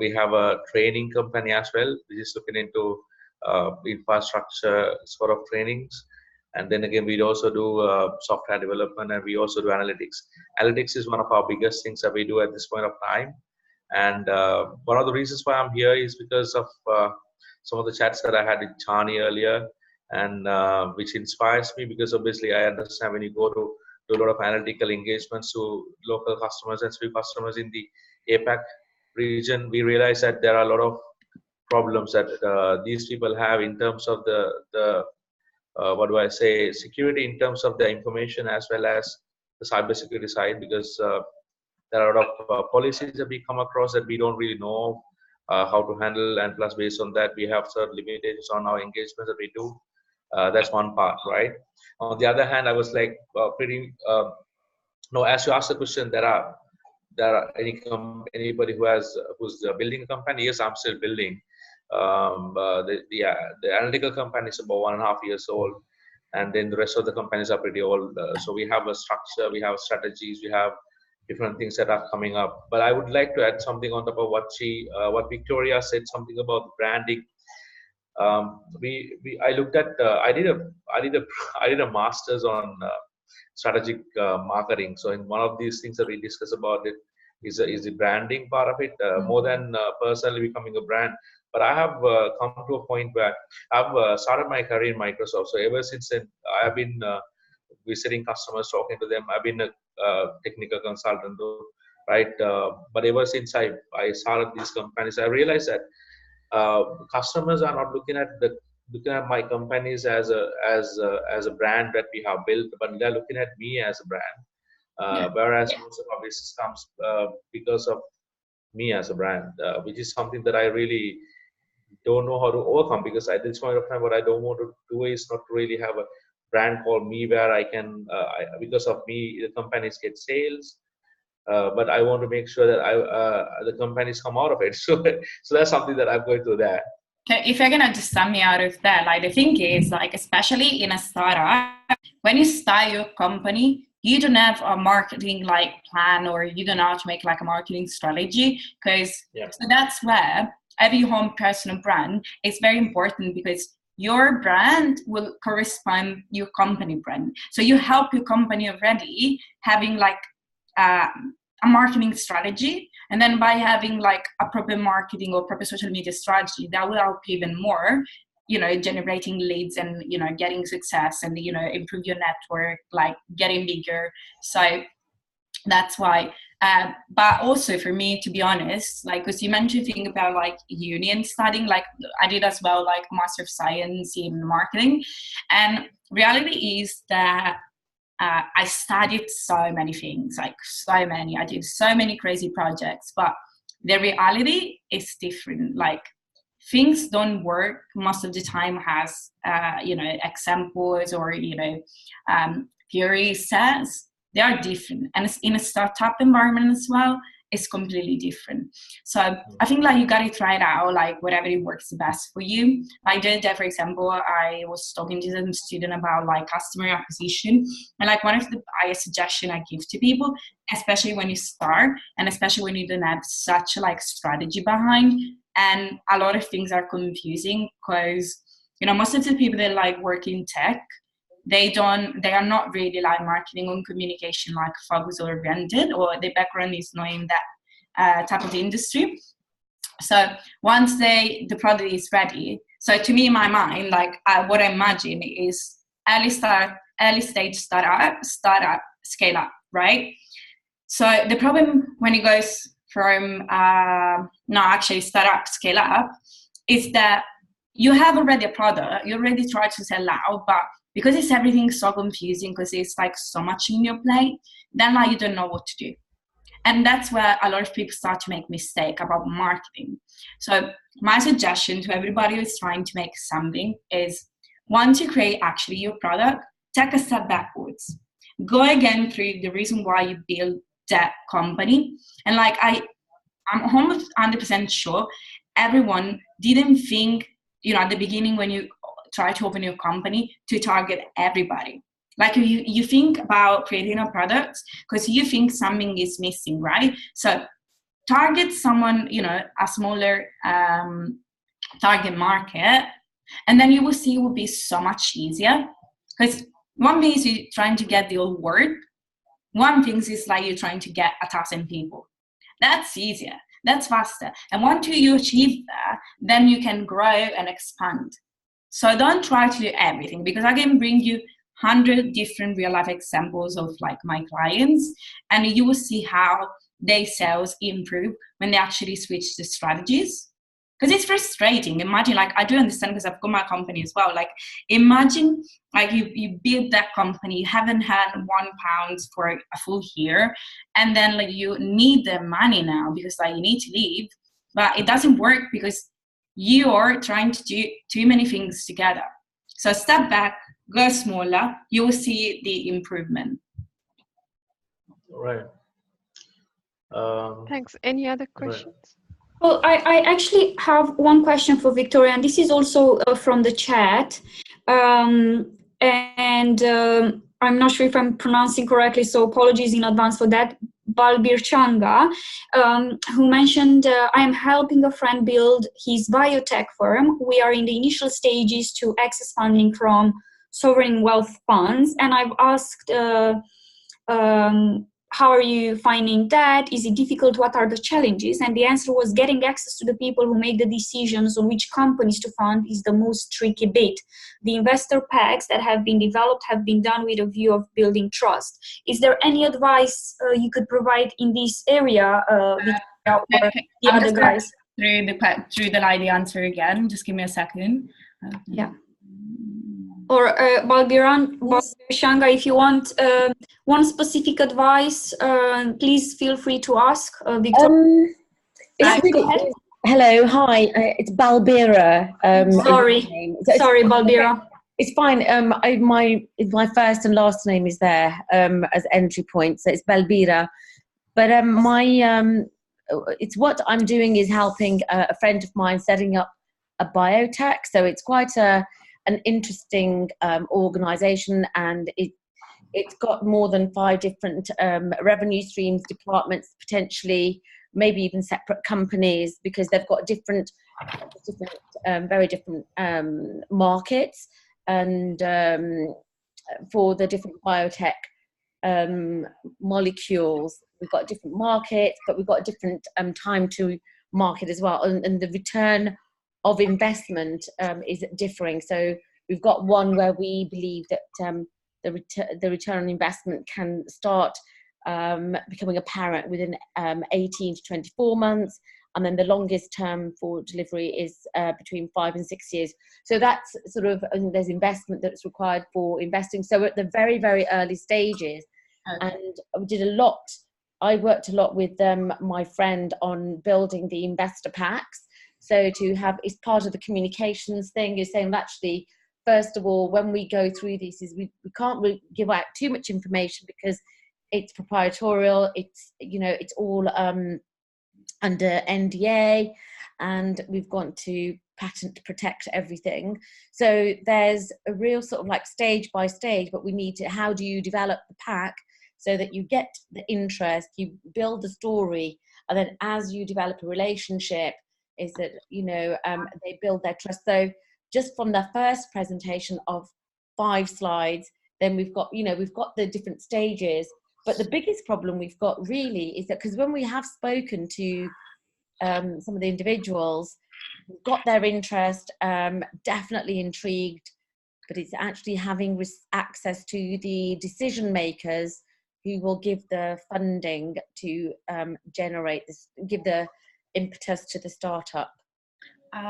We have a training company as well, which is looking into infrastructure sort of trainings. And then again, we also do software development, and we also do analytics. Analytics is one of our biggest things that we do at this point of time. And one of the reasons why I'm here is because of some of the chats that I had with Chani earlier, and which inspires me, because obviously I understand when you go to do a lot of analytical engagements to local customers and few customers in the APAC region, we realize that there are a lot of problems that these people have in terms of the what do I say, security in terms of the information as well as the cybersecurity side, because there are a lot of policies that we come across that we don't really know how to handle, and plus based on that we have certain limitations on our engagements that we do. That's one part, right? On the other hand, I was like no, as you asked the question, there are anybody who's building a company? Yes, I'm still building. The analytical company is about 1.5 years old, and then the rest of the companies are pretty old. So we have a structure, we have strategies, we have different things that are coming up. But I would like to add something on top of what Victoria said, something about branding. I looked at I did a master's on strategic marketing. So in one of these things that we discuss about it is the branding part of it, more than personally becoming a brand. But I have come to a point where I've started my career in Microsoft. So ever since then, I've been visiting customers, talking to them. I've been a technical consultant, right? But ever since I started these companies, I realized that customers are not looking at my companies as a brand that we have built, but they're looking at me as a brand. Whereas most of our business comes because of me as a brand, which is something that I really don't know how to overcome, because at this point of time, what I don't want to do is not really have a brand called me where I can, because of me, the companies get sales. But I want to make sure that the companies come out of it. So that's something that I'm going through there. If you're gonna just sum me out of that, like the thing is, like especially in a startup, when you start your company, you don't have a marketing like plan, or you don't know how to make like a marketing strategy, because so that's where having your own personal brand is very important, because your brand will correspond your company brand. So you help your company already having like a marketing strategy, and then by having like a proper marketing or proper social media strategy, that will help even more, generating leads and getting success, and improve your network, like getting bigger. So that's why but also for me, to be honest, like, because you mentioned thing about like uni and studying, like I did as well, like Master of Science in marketing, and reality is that I studied so many things, like so many. I did so many crazy projects, but the reality is different. Like things don't work most of the time as examples or theory says. They are different, and it's in a startup environment as well. It's completely different. So I think like you gotta try it out, like whatever it works the best for you. I did that, for example, I was talking to some student about like customer acquisition, and like one of the suggestion I give to people, especially when you start and especially when you don't have such like strategy behind, and a lot of things are confusing, because most of the people that like work in tech, they are not really like marketing and communication like focus oriented, or their background is not in that type of industry. So once the product is ready, so to me in my mind, like what I imagine is early stage startup, scale up, right? So the problem when it goes from startup, scale up, is that you have already a product, you already try to sell out, but because it's everything so confusing, because it's like so much in your plate, then like you don't know what to do. And that's where a lot of people start to make mistake about marketing. So my suggestion to everybody who's trying to make something is, once you create actually your product, take a step backwards. Go again through the reason why you built that company. And like I'm almost 100% sure everyone didn't think, at the beginning when you try to open your company, to target everybody. Like you think about creating a product because you think something is missing, right? So target someone, a smaller target market, and then you will see it will be so much easier. Because one thing is you're trying to get the whole world. One thing is like you're trying to get 1,000 people. That's easier. That's faster. And once you achieve that, then you can grow and expand. So don't try to do everything, because I can bring you 100 different real life examples of like my clients, and you will see how their sales improve when they actually switch the strategies. Because it's frustrating. Imagine, like, I do understand because I've got my company as well. Like, imagine like you build that company, you haven't had £1 for a full year, and then like you need the money now because like you need to leave, but it doesn't work because you are trying to do too many things together. So step back, go smaller, you will see the improvement. Right. Thanks. Any other questions? Right. Well, I actually have one question for Vittoria, and this is also from the chat. I'm not sure if I'm pronouncing correctly, so apologies in advance for that. Balbirchanga, who mentioned, I'm helping a friend build his biotech firm. We are in the initial stages to access funding from sovereign wealth funds. And I've asked, how are you finding that? Is it difficult? What are the challenges? And the answer was getting access to the people who make the decisions on which companies to fund is the most tricky bit. The investor packs that have been developed have been done with a view of building trust. Is there any advice you could provide in this area with the other guys? Through the answer again, just give me a second. Yeah. Or Balbirchanga, if you want one specific advice, please feel free to ask. Victoria. Hello, hi, it's Balbira. Sorry, Balbira. It's fine. My first and last name is there as entry point, so it's Balbira. But it's what I'm doing is helping a friend of mine setting up a biotech. So it's quite an interesting organization, and it's got more than 5 different revenue streams, departments, potentially maybe even separate companies, because they've got very different markets, and for the different biotech molecules, we've got different markets, but we've got different time to market as well, and the return of investment is differing. So we've got one where we believe that the return on investment can start becoming apparent within 18 to 24 months, and then the longest term for delivery is between 5 and 6 years. So that's sort of, and there's investment that's required for investing. So we're at the very, very early stages. Okay. And I worked a lot with my friend on building the investor packs. So to have, it's part of the communications thing, is saying, actually, first of all, when we go through this, is we can't really give out too much information because it's proprietarial, it's all under NDA, and we've gone to patent protect everything. So there's a real sort of like stage by stage, but we need to, how do you develop the pack so that you get the interest, you build the story, and then as you develop a relationship, is that, they build their trust. So just from the first presentation of 5 slides, then we've got the different stages. But the biggest problem we've got really is that, because when we have spoken to some of the individuals, we've got their interest, definitely intrigued, but it's actually having access to the decision makers who will give the funding to generate this, give the impetus to the startup. So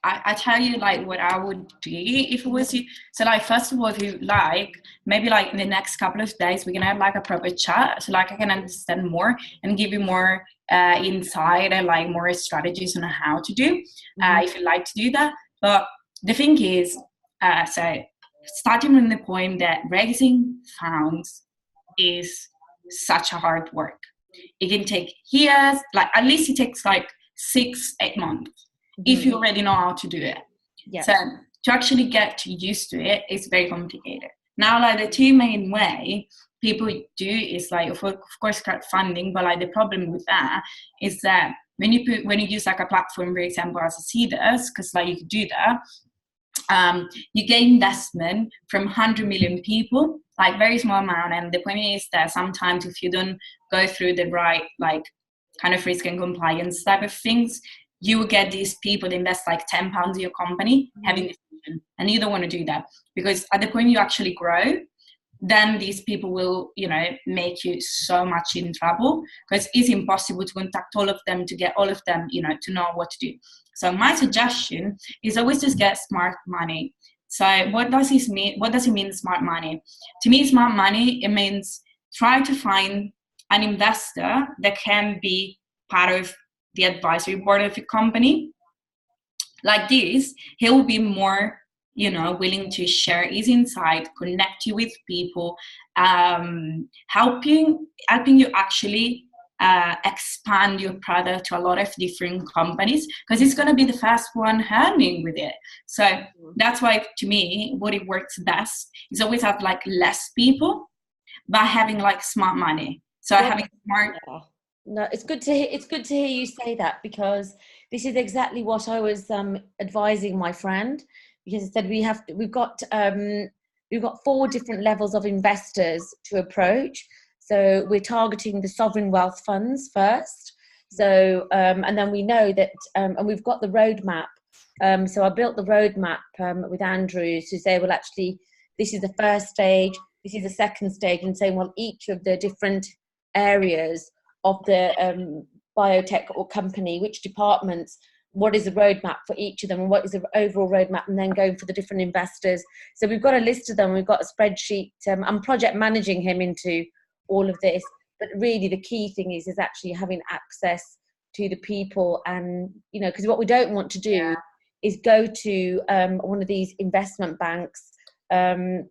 I tell you like what I would do if it was you. So like, first of all, if you like, maybe like in the next couple of days, we can have like a proper chat. So like I can understand more and give you more insight and like more strategies on how to do, if you like to do that. But the thing is, so starting from the point that raising funds is such a hard work. It can take years, like at least it takes like 6-8 months if you already know how to do it. Yeah. So to actually get used to it, it's very complicated. Now, like the two main way people do is like, of course, crowdfunding, but like the problem with that is that when you use like a platform, for example, as a CISO, because like you could do that, you get investment from 100 million people, like very small amount. And the point is that sometimes if you don't go through the right like kind of risk and compliance type of things, you will get these people that invest like £10 in your company having this vision, and you don't want to do that, because at the point you actually grow, then these people will, you know, make you so much in trouble, because it's impossible to contact all of them, to get all of them, you know, to know what to do. So my suggestion is always just get smart money. So what does it mean? What does it mean, smart money? To me, smart money, it means try to find an investor that can be part of the advisory board of your company. Like this, he will be more, you know, willing to share his insight, connect you with people, helping you actually expand your product to a lot of different companies, because it's going to be the first one earning with it. So that's why, to me, what it works best is always have like less people, but having like smart money. So having smart. No, it's good to hear you say that, because this is exactly what I was advising my friend, because I said we've got 4 different levels of investors to approach. So we're targeting the sovereign wealth funds first. So and then we know that and we've got the roadmap. So I built the roadmap with Andrew to say, well, actually, this is the first stage, this is the second stage, and saying, well, each of the different areas of the biotech or company, which departments, what is the roadmap for each of them, and what is the overall roadmap, and then going for the different investors. So we've got a list of them, we've got a spreadsheet. I'm project managing him into all of this, but really the key thing is actually having access to the people. And, you know, because what we don't want to do is go to one of these investment banks that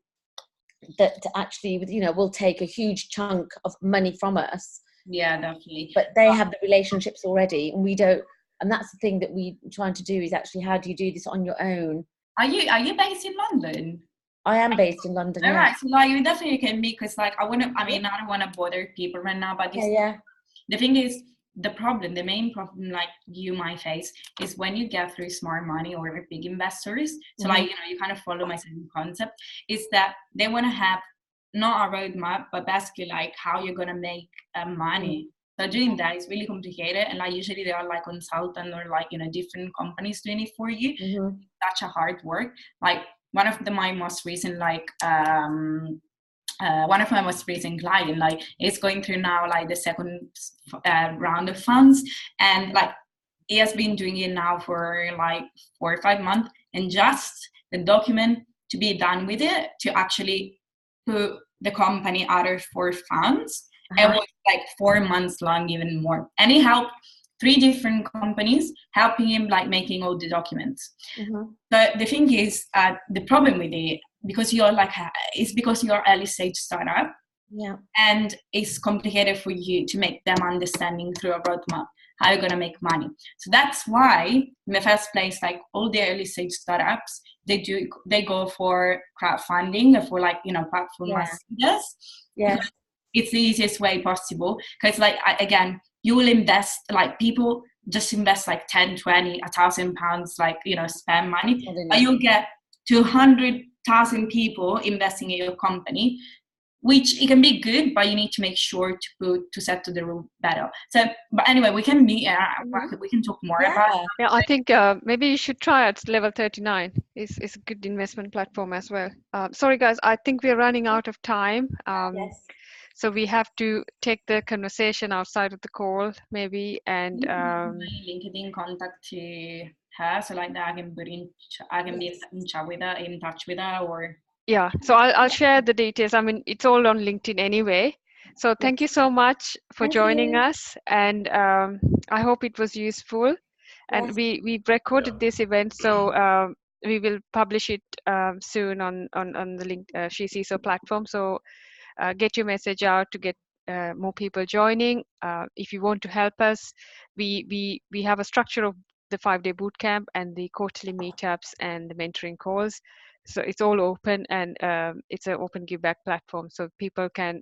actually, you know, will take a huge chunk of money from us. Yeah, definitely. But they have the relationships already, and we don't. And that's the thing that we're trying to do, is actually, how do you do this on your own? Are you based in London? I am based in London. All yeah. right, so like you definitely can meet, because like I don't want to bother people right now, but the thing is, the main problem like you might face is when you get through smart money or big investors. So like, you know, you kind of follow my same concept, is that they want to have not a roadmap, but basically like how you're gonna make money. So doing that is really complicated, and like usually there are like consultant or like, you know, different companies doing it for you. Such a hard work. Like one of my most recent client like is going through now like the second round of funds, and like he has been doing it now for like 4 or 5 months, and just the document to be done with it to actually put the company out for funds, it was like 4 months long, even more. And he helped 3 different companies, helping him like making all the documents. But the thing is, the problem with it, because you're like, it's because you're early stage startup, and it's complicated for you to make them understanding through a roadmap how you're gonna make money. So that's why in the first place, like all the early stage startups, they go for crowdfunding, or for like, you know, platform messages. It's the easiest way possible, because like again, you will invest, like people just invest like 10, 20, £1,000, like, you know, spend money, but you'll get 200,000 people investing in your company, which it can be good, but you need to make sure to set to the rule better. So, but anyway, we can meet, we can talk more about it. Yeah, I think maybe you should try at level 39. It's a good investment platform as well. Sorry guys, I think we're running out of time. So we have to take the conversation outside of the call, maybe, and My LinkedIn contact to her so like that I can be in touch with her or Yeah, so I'll share the details. I mean, it's all on LinkedIn anyway. So thank you so much for Thank joining you. us, and I hope it was useful. And Yes. we recorded this event, so we will publish it soon on the link CISO platform. So get your message out to get more people joining. If you want to help us, we have a structure of the 5-day bootcamp and the quarterly meetups and the mentoring calls. So it's all open, and it's an open give back platform. So people can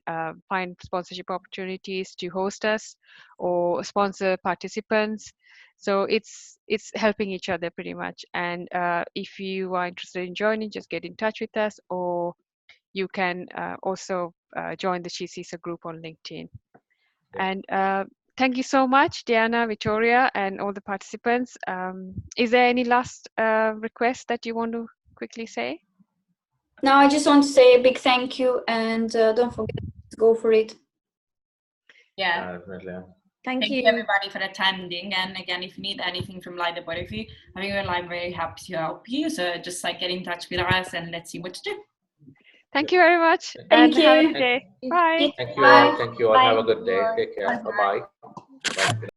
find sponsorship opportunities to host us or sponsor participants. So it's helping each other pretty much. And if you are interested in joining, just get in touch with us, or you can also join the CISO group on LinkedIn. And thank you so much, Diana, Vittoria, and all the participants. Is there any last request that you want to quickly say? No, I just want to say a big thank you, and don't forget to go for it. yeah. Definitely. Thank you. everybody for attending, and again if you need anything from like the point of view, I think we're very happy to help you, so just like get in touch with us and let's see what to do. Thank you very much. Thank and have a you. good day. Bye. Thank you all. Thank you all. Have a good day. Bye. Take care. Bye-bye. Bye.